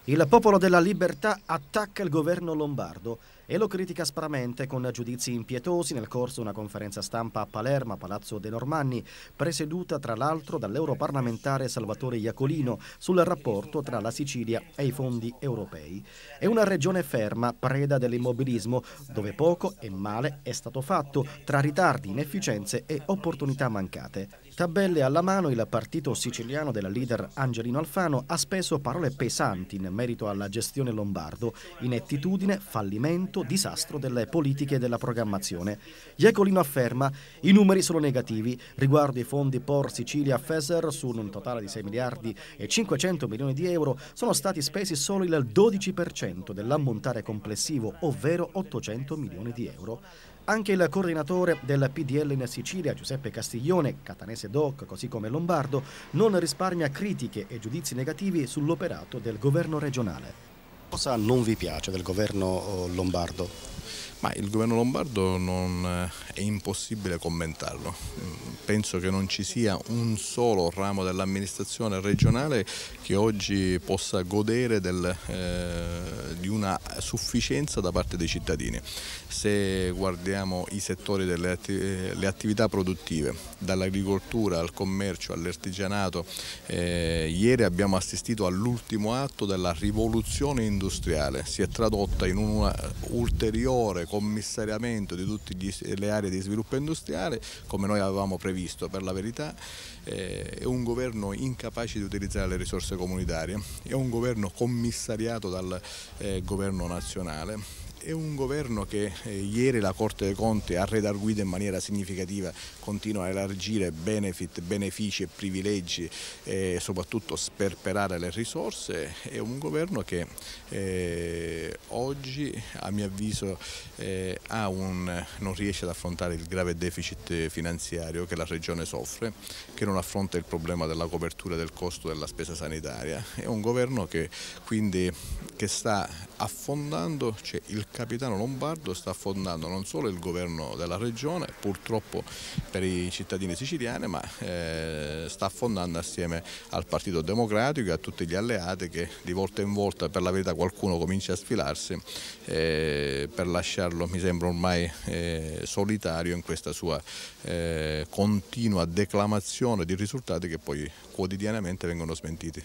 Il Popolo della Libertà attacca il governo lombardo e lo critica aspramente con giudizi impietosi nel corso di una conferenza stampa a Palermo, a Palazzo De Normanni, presieduta tra l'altro dall'europarlamentare Salvatore Iacolino sul rapporto tra la Sicilia e i fondi europei. È una regione ferma, preda dell'immobilismo, dove poco e male è stato fatto, tra ritardi, inefficienze e opportunità mancate. Tabelle alla mano, il partito siciliano della leader Angelino Alfano ha speso parole pesanti in merito alla gestione lombardo, inettitudine, fallimento, disastro delle politiche e della programmazione. Iacolino afferma: i numeri sono negativi riguardo i fondi POR Sicilia FESR, su un totale di 6 miliardi e 500 milioni di euro sono stati spesi solo il 12% dell'ammontare complessivo, ovvero 800 milioni di euro. Anche il coordinatore del PDL in Sicilia, Giuseppe Castiglione, catanese doc così come lombardo, non risparmia critiche e giudizi negativi sull'operato del governo regionale. Cosa non vi piace del governo lombardo? Ma il governo lombardo è impossibile commentarlo. Penso che non ci sia un solo ramo dell'amministrazione regionale che oggi possa godere di una sufficienza da parte dei cittadini. Se guardiamo i settori le attività produttive, dall'agricoltura al commercio all'artigianato, ieri abbiamo assistito all'ultimo atto della rivoluzione industriale. Si è tradotta in un ulteriore commissariamento di tutte le aree di sviluppo industriale, come noi avevamo previsto. Per la verità è un governo incapace di utilizzare le risorse comunitarie, è un governo commissariato dal governo nazionale. È un governo che ieri la Corte dei Conti ha redarguito in maniera significativa, continua a elargire benefit, benefici e privilegi e soprattutto sperperare le risorse. È un governo che oggi, a mio avviso, non riesce ad affrontare il grave deficit finanziario che la Regione soffre, che non affronta il problema della copertura del costo della spesa sanitaria. È un governo che quindi sta affondando, cioè il capitano lombardo sta affondando non solo il governo della regione, purtroppo per i cittadini siciliani, ma sta affondando assieme al Partito Democratico e a tutti gli alleati che di volta in volta, per la verità, qualcuno comincia a sfilarsi per lasciarlo, mi sembra ormai solitario in questa sua continua declamazione di risultati che poi quotidianamente vengono smentiti.